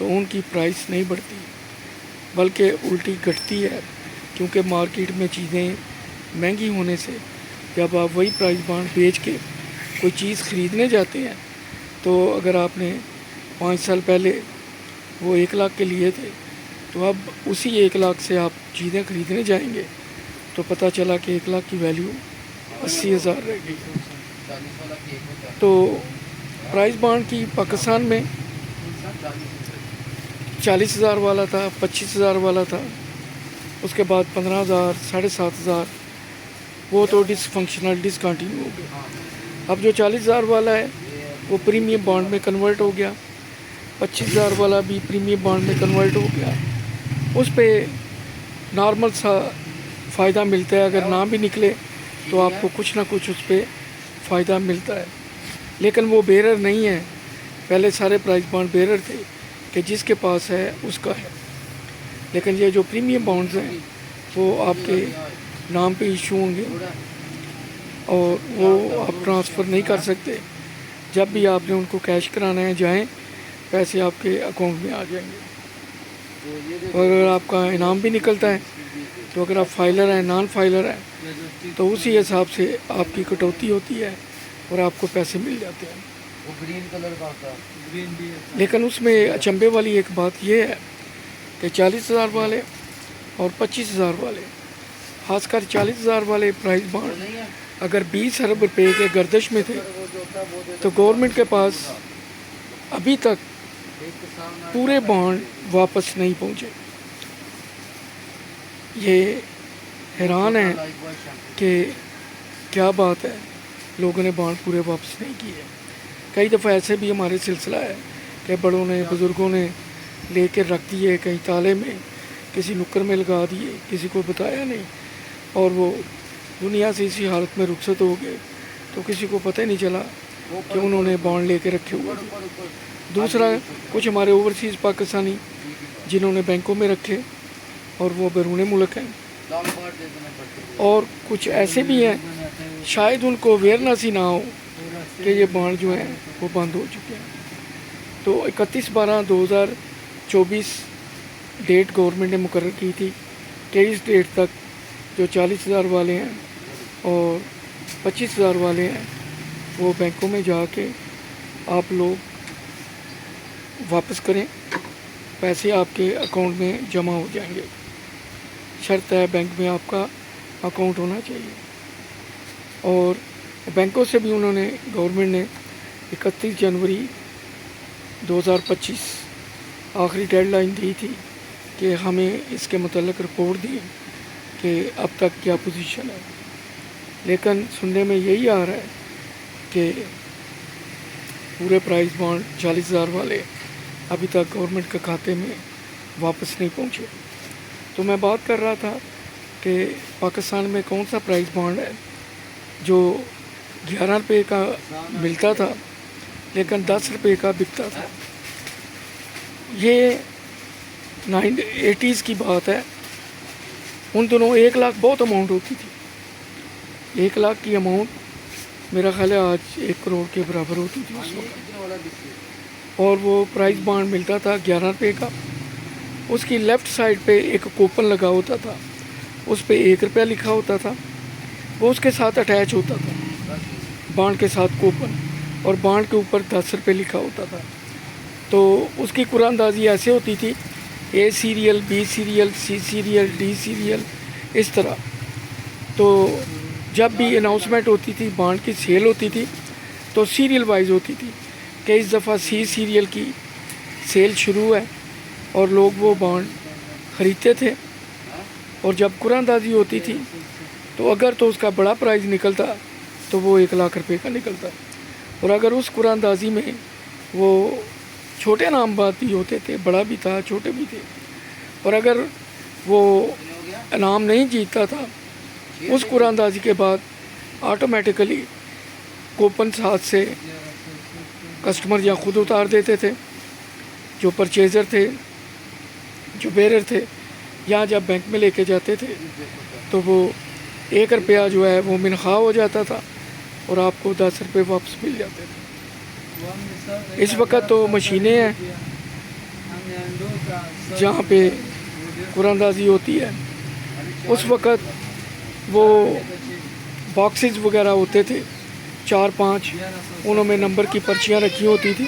تو ان کی پرائس نہیں بڑھتی بلکہ الٹی گھٹتی ہے، کیونکہ مارکیٹ میں چیزیں مہنگی ہونے سے جب آپ وہی پرائس بانڈ بیچ کے کوئی چیز خریدنے جاتے ہیں تو اگر آپ نے 5 سال پہلے وہ 1 لاکھ کے لیے تھے تو اب اسی 1 لاکھ سے آپ چیزیں خریدنے جائیں گے تو پتہ چلا کہ 1 لاکھ کی ویلیو 80,000 رہ گئی۔ تو پرائز بانڈ کی پاکستان میں 40,000 والا تھا، 25,000 والا تھا، اس کے بعد 15,000، 7,500، وہ تو ڈس فنکشنل ڈسکنٹینیو ہو گیا۔ اب جو 40,000 والا ہے وہ پریمیم بانڈ میں کنورٹ ہو گیا، 25,000 والا بھی پریمیم بانڈ میں کنورٹ ہو گیا۔ اس پہ نارمل سا فائدہ ملتا ہے، اگر نہ بھی نکلے تو آپ کو کچھ نہ کچھ اس پہ فائدہ ملتا ہے، لیکن وہ بیرر نہیں ہے۔ پہلے سارے پرائز بانڈ بیرر تھے کہ جس کے پاس ہے اس کا ہے، لیکن یہ جو پریمیم بانڈز ہیں وہ آپ کے نام پہ ایشو ہوں گے اور وہ آپ ٹرانسفر نہیں کر سکتے۔ جب بھی آپ نے ان کو کیش کرانا ہے جائیں، پیسے آپ کے اکاؤنٹ میں آ جائیں گے۔ اور اگر آپ کا انعام بھی نکلتا ہے تو اگر آپ فائلر ہیں، نان فائلر ہیں، تو اسی حساب سے آپ کی کٹوتی ہوتی ہے اور آپ کو پیسے مل جاتے ہیں۔ وہ گرین کلر کا ہوتا ہے، لیکن اس میں اچنبے والی ایک بات یہ ہے کہ 40,000 والے اور 25,000 والے، خاص کر 40,000 والے پرائز بانڈ اگر 20 ارب روپے کے گردش میں تھے تو گورنمنٹ کے پاس ابھی تک پورے بانڈ واپس نہیں پہنچے۔ یہ حیران ہے کہ کیا بات ہے، لوگوں نے بانڈ پورے واپس نہیں کیے۔ کئی دفعہ ایسے بھی ہمارے سلسلہ ہے کہ بڑوں نے، بزرگوں نے لے کے رکھ دیے کہیں تالے میں، کسی نکر میں لگا دیے، کسی کو بتایا نہیں، اور وہ دنیا سے اسی حالت میں رخصت ہو گئے تو کسی کو پتہ ہی نہیں چلا کہ انہوں نے بانڈ لے کے رکھے ہوئے تھے۔ دوسرا، کچھ ہمارے اوورسیز پاکستانی جنہوں نے بینکوں میں رکھے اور وہ بیرون ملک ہیں، اور کچھ ایسے بھی ہیں شاید ان کو اویئرنیس ہی نہ ہو کہ یہ بانڈ جو ہیں وہ بند ہو چکے ہیں۔ تو 31/12/2024 ڈیٹ گورنمنٹ نے مقرر کی تھی کہ اس ڈیٹ تک جو 40,000 والے ہیں اور 25,000 والے ہیں وہ بینکوں میں جا کے آپ لوگ واپس کریں، پیسے آپ کے اکاؤنٹ میں جمع ہو جائیں گے۔ شرط ہے بینک میں آپ کا اکاؤنٹ ہونا چاہیے، اور بینکوں سے بھی انہوں نے، گورنمنٹ نے 31 جنوری 2025 آخری ڈیڈ لائن دی تھی کہ ہمیں اس کے متعلق رپورٹ دیں کہ اب تک کیا پوزیشن ہے۔ لیکن سننے میں یہی آ رہا ہے کہ پورے پرائز بانڈ 40,000 والے ابھی تک گورنمنٹ کے کھاتے میں واپس نہیں پہنچے۔ تو میں بات کر رہا تھا کہ پاکستان میں کون سا پرائز بانڈ ہے جو 11 روپے کا ملتا تھا لیکن 10 روپے کا بکتا تھا۔ یہ 80s کی بات ہے، ان دنوں 1 لاکھ بہت اماؤنٹ ہوتی تھی۔ 1 لاکھ کی اماؤنٹ میرا خیال ہے آج 1 کروڑ کے برابر ہوتی تھی اس وقت، اور وہ پرائز بانڈ ملتا تھا 11 روپے کا۔ اس کی لیفٹ سائڈ پہ ایک کوپن لگا ہوتا تھا، اس پہ 1 روپیہ لکھا ہوتا تھا، وہ اس کے ساتھ اٹیچ ہوتا تھا بانڈ کے ساتھ کوپن، اور بانڈ کے اوپر 10 روپے لکھا ہوتا تھا۔ تو اس کی قرآن اندازی ایسے ہوتی تھی، A serial, B serial, C serial, D serial, اس طرح۔ تو جب بھی اناؤنسمنٹ ہوتی تھی، بانڈ کی سیل ہوتی تھی تو سیریل وائز ہوتی تھی کہ اس دفعہ C سیریل کی سیل شروع ہے، اور لوگ وہ بانڈ خریدتے تھے، اور جب قرآن اندازی ہوتی تھی تو اگر تو اس کا بڑا پرائز نکلتا تو وہ 1 لاکھ روپے کا نکلتا، اور اگر اس قرآن اندازی میں وہ چھوٹے نام بات بھی ہوتے تھے، بڑا بھی تھا، چھوٹے بھی تھے، اور اگر وہ انعام نہیں جیتتا تھا اس قرآن اندازی کے بعد آٹومیٹیکلی کوپن ہاتھ سے کسٹمر یا خود اتار دیتے تھے، جو پرچیزر تھے، جو بیرر تھے، یا جب بینک میں لے کے جاتے تھے تو وہ 1 روپیہ جو ہے وہ منخواہ ہو جاتا تھا اور آپ کو 10 روپے واپس مل جاتے تھے۔ اس وقت تو مشینیں ہیں، جہاں پہ قرآن اندازی ہوتی ہے اس وقت وہ باکسز وغیرہ ہوتے تھے 4-5، انہوں میں نمبر کی پرچیاں رکھی ہوتی تھی،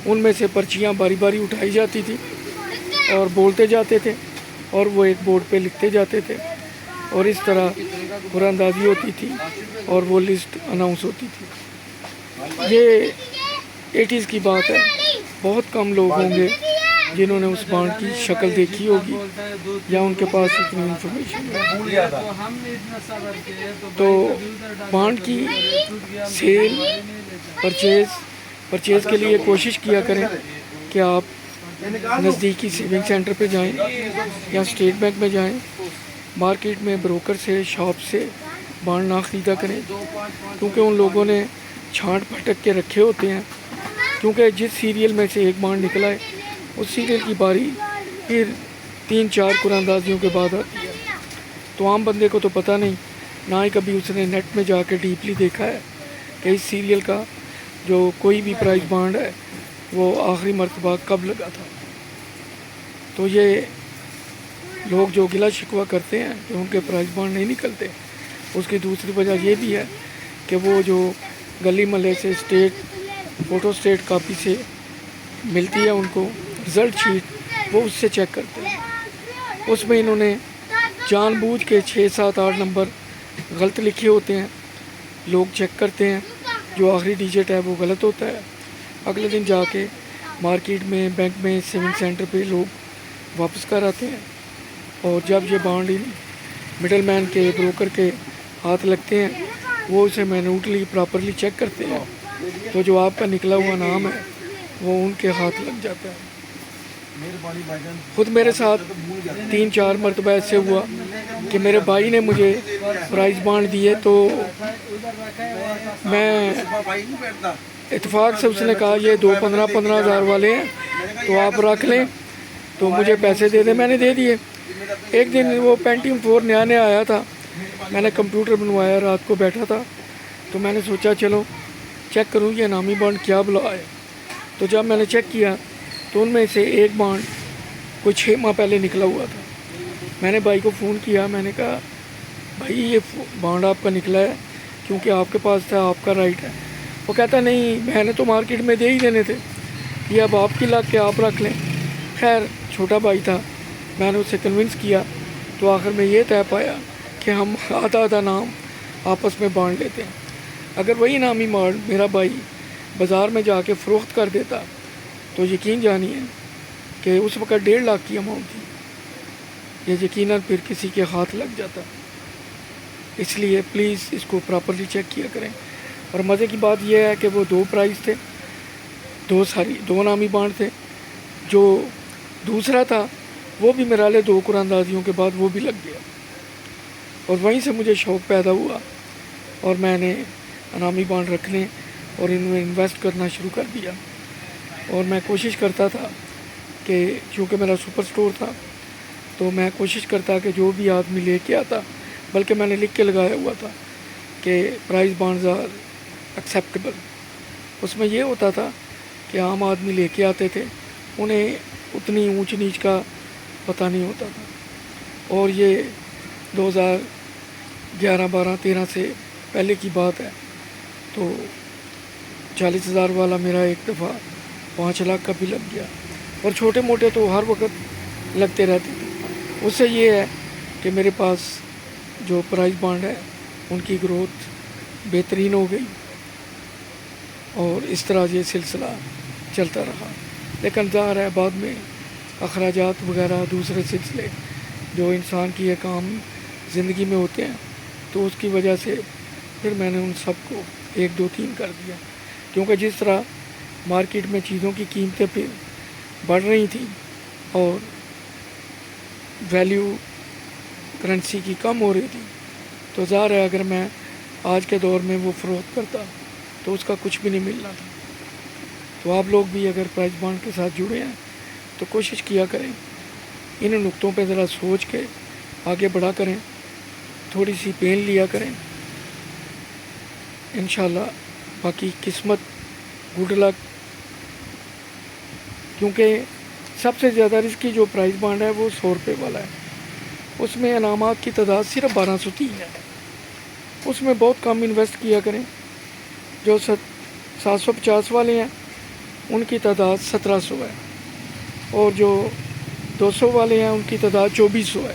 ان میں سے پرچیاں باری باری اٹھائی جاتی تھی اور بولتے جاتے تھے اور وہ ایک بورڈ پہ لکھتے جاتے تھے اور اس طرح قرآن اندازی ہوتی تھی اور وہ لسٹ اناؤنس ہوتی تھی۔ یہ 80s کی بات ہے، بہت کم لوگ ہوں گے جنہوں نے اس بانڈ کی شکل دیکھی ہوگی یا ان کے پاس اتنی انفارمیشن ہے۔ تو بانڈ کی سیل پرچیز کے لیے کوشش کیا کریں کہ آپ نزدیکی سیونگ سینٹر پہ جائیں یا اسٹیٹ بینک میں جائیں، مارکیٹ میں بروکر سے، شاپ سے بانڈ نہ خریدا کریں، کیونکہ ان لوگوں نے چھانٹ پھٹک کے رکھے ہوتے ہیں، کیونکہ جس سیریل میں سے ایک بانڈ نکلا ہے اس سیریل کی باری پھر 3-4 قرآن اندازیوں کے بعد آتی ہے۔ تو عام بندے کو تو پتہ نہیں، نہ ہی کبھی اس نے نیٹ میں جا کے ڈیپلی دیکھا ہے کہ اس سیریل کا جو کوئی بھی پرائز بانڈ ہے وہ آخری مرتبہ کب لگا تھا۔ تو یہ لوگ جو گلا شکوہ کرتے ہیں کہ ان کے پرائز بانڈ نہیں نکلتے، اس کی دوسری وجہ یہ بھی ہے کہ وہ جو گلی محلے سے فوٹو اسٹیٹ کاپی سے ملتی ہے ان کو رزلٹ شیٹ، وہ اس سے چیک کرتے ہیں، اس میں انہوں نے جان بوجھ کے 6-7-8 نمبر غلط لکھے ہوتے ہیں، لوگ چیک کرتے ہیں، جو آخری ڈیجٹ ہے وہ غلط ہوتا ہے، اگلے دن جا کے مارکیٹ میں، بینک میں، سیونگ سینٹر پہ لوگ واپس کر آتے ہیں، اور جب یہ بانڈ مڈل مین کے، بروکر کے ہاتھ لگتے ہیں وہ اسے مینوٹلی پراپرلی چیک کرتے ہیں، تو جو آپ کا نکلا ہوا نام ہے وہ ان کے ہاتھ لگ جاتا ہے۔ خود میرے ساتھ 3-4 مرتبہ ایسے ہوا کہ میرے بھائی نے مجھے پرائز بانڈ دیے، تو میں اتفاق سے اس نے کہا یہ 15 ہزار والے ہیں تو آپ رکھ لیں، تو مجھے پیسے دے دیں، میں نے دے دیے۔ ایک دن وہ پینٹیم 4 نیا آیا تھا، میں نے کمپیوٹر بنوایا، رات کو بیٹھا تھا تو میں نے سوچا چلو چیک کروں یہ انعامی بانڈ کیا بلا ہے، تو جب میں نے چیک کیا تو ان میں سے ایک بانڈ کوئی 6 ماہ پہلے نکلا ہوا تھا۔ میں نے بھائی کو فون کیا، میں نے کہا بھائی یہ بانڈ آپ کا نکلا ہے کیونکہ آپ کے پاس تھا، آپ کا رائٹ ہے۔ وہ کہتا نہیں میں نے تو مارکیٹ میں دے ہی دینے تھے، یہ اب آپ کی لگ کے آپ رکھ لیں۔ خیر چھوٹا بھائی تھا، میں نے اسے کنونس کیا، تو آخر میں یہ طے پایا کہ ہم آدھا نام آپس میں بانٹ لیتے ہیں۔ اگر وہی نامی بانڈ میرا بھائی بازار میں جا کے فروخت کر دیتا تو یقین جانیے کہ اس وقت 1.5 لاکھ کی اماؤنٹ تھی، یہ یقیناً پھر کسی کے ہاتھ لگ جاتا۔ اس لیے پلیز اس کو پراپرلی چیک کیا کریں۔ اور مزے کی بات یہ ہے کہ وہ 2 پرائز تھے، 2 نامی بانڈ تھے، جو دوسرا تھا وہ بھی میرا لے 2 قرآن اندازیوں کے بعد وہ بھی لگ گیا، اور وہیں سے مجھے شوق پیدا ہوا اور میں نے انعامی بانڈ رکھنے اور ان میں انویسٹ کرنا شروع کر دیا۔ اور میں کوشش کرتا تھا کہ چونکہ میرا سپر سٹور تھا تو میں کوشش کرتا کہ جو بھی آدمی لے کے آتا، بلکہ میں نے لکھ کے لگایا ہوا تھا کہ پرائز بانڈز آر ایکسیپٹیبل۔ اس میں یہ ہوتا تھا کہ عام آدمی لے کے آتے تھے، انہیں اتنی اونچ نیچ کا پتہ نہیں ہوتا تھا، اور یہ 2011 12 13 سے پہلے کی بات ہے، تو 40,000 والا میرا ایک دفعہ 5 لاکھ کا بھی لگ گیا، اور چھوٹے موٹے تو ہر وقت لگتے رہتے تھے۔ اس سے یہ ہے کہ میرے پاس جو پرائز بانڈ ہے ان کی گروتھ بہترین ہو گئی، اور اس طرح یہ سلسلہ چلتا رہا۔ لیکن ظاہر ہے بعد میں اخراجات وغیرہ دوسرے سلسلے جو انسان کی ایک عام زندگی میں ہوتے ہیں، تو اس کی وجہ سے پھر میں نے ان سب کو 1 2 3 کر دیا، کیونکہ جس طرح مارکیٹ میں چیزوں کی قیمتیں پھر بڑھ رہی تھیں اور ویلیو کرنسی کی کم ہو رہی تھی، تو ظاہر ہے اگر میں آج کے دور میں وہ فروخت کرتا تو اس کا کچھ بھی نہیں ملنا تھا۔ تو آپ لوگ بھی اگر پرائز بانڈ کے ساتھ جڑے ہیں تو کوشش کیا کریں، ان نقطوں پہ ذرا سوچ کے آگے بڑھا کریں، تھوڑی سی پین لیا کریں، انشاءاللہ باقی قسمت، گڈ لک، کیونکہ سب سے زیادہ رسکی جو پرائز بانڈ ہے وہ 100 روپے والا ہے. اس میں انعامات کی تعداد صرف 1203 ہے. اس میں بہت کم انویسٹ کیا کریں. جو 750 والے ہیں ان کی تعداد 1700 ہے، اور جو 200 والے ہیں ان کی تعداد 2400 ہے.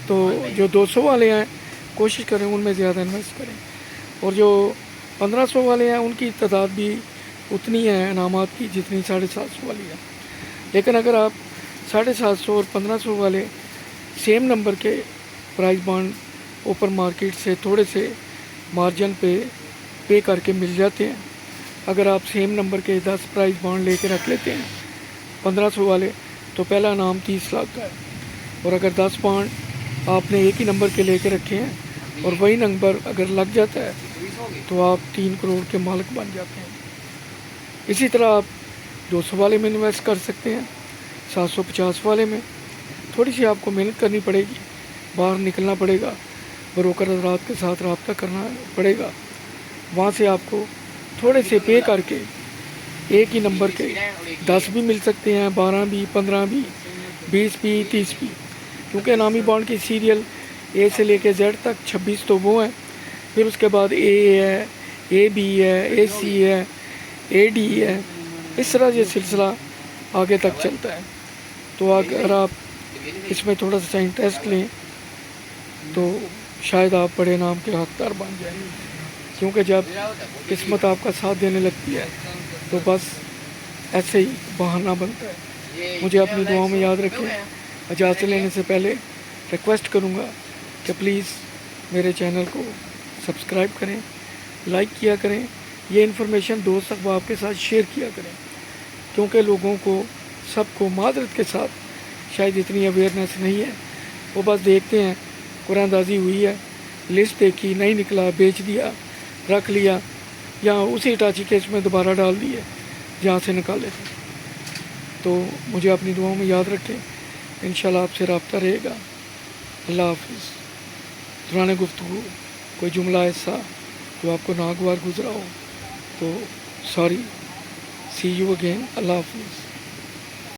تو جو 200 والے ہیں کوشش کریں ان میں زیادہ انویسٹ کریں، اور جو 1500 والے ہیں ان کی تعداد بھی اتنی ہے انعامات کی جتنی 750 والی ہے. لیکن اگر آپ 750 اور 1500 والے سیم نمبر کے پرائز بانڈ اوپر مارکیٹ سے تھوڑے سے مارجن پے کر کے مل جاتے ہیں. اگر آپ سیم نمبر کے 10 پرائز بانڈ لے کے رکھ لیتے ہیں 1500 والے تو پہلا انعام 30 لاکھ کا ہے. اور اگر 10 بانڈ آپ نے ایک ہی نمبر کے لے کے رکھے ہیں اور وہی نمبر اگر لگ جاتا ہے تو آپ 3 کروڑ کے مالک بن جاتے ہیں. اسی طرح آپ 200 والے میں انویسٹ کر سکتے ہیں. 750 والے میں تھوڑی سی آپ کو محنت کرنی پڑے گی، باہر نکلنا پڑے گا، بروکر حضرات کے ساتھ رابطہ کرنا پڑے گا. وہاں سے آپ کو تھوڑے سے پے کر کے ایک ہی نمبر کے 10 بھی مل سکتے ہیں، 12 بھی، 15 بھی، 20 بھی، 30 بھی. کیونکہ انعامی بانڈ کی سیریل اے سے لے کے زیڈ تک 26 تو وہ ہیں. پھر اس کے بعد اے ہے، اے بی ہے، اے سی ہے، اے ڈی ہے. اس طرح یہ سلسلہ آگے تک چلتا ہے. تو اگر آپ اس میں تھوڑا سا انٹرسٹ لیں تو شاید آپ بڑے نام کے حقدار بن جائیں. کیونکہ جب قسمت آپ کا ساتھ دینے لگتی ہے تو بس ایسے ہی بہانہ بنتا ہے. مجھے اپنی دعاؤں میں یاد رکھیں. اجازت لینے سے پہلے ریکویسٹ کروں گا کہ پلیز میرے چینل کو سبسکرائب کریں، لائک کیا کریں، یہ انفارمیشن دوست احباب کے ساتھ شیئر کیا کریں. کیونکہ لوگوں کو سب کو معذرت کے ساتھ شاید اتنی اویئرنیس نہیں ہے. وہ بس دیکھتے ہیں قرآن اندازی ہوئی ہے، لسٹ دیکھی، نہیں نکلا، بیچ دیا، رکھ لیا، یا اسی اٹاچی کیس میں دوبارہ ڈال دیے جہاں سے نکالے تھے. تو مجھے اپنی دعاؤں میں یاد رکھیں. انشاءاللہ آپ سے رابطہ رہے گا. اللہ حافظ. دوران گفتگو کوئی جملہ ایسا جو آپ کو ناگوار گزرا ہو تو سوری. See you again. اللہ حافظ.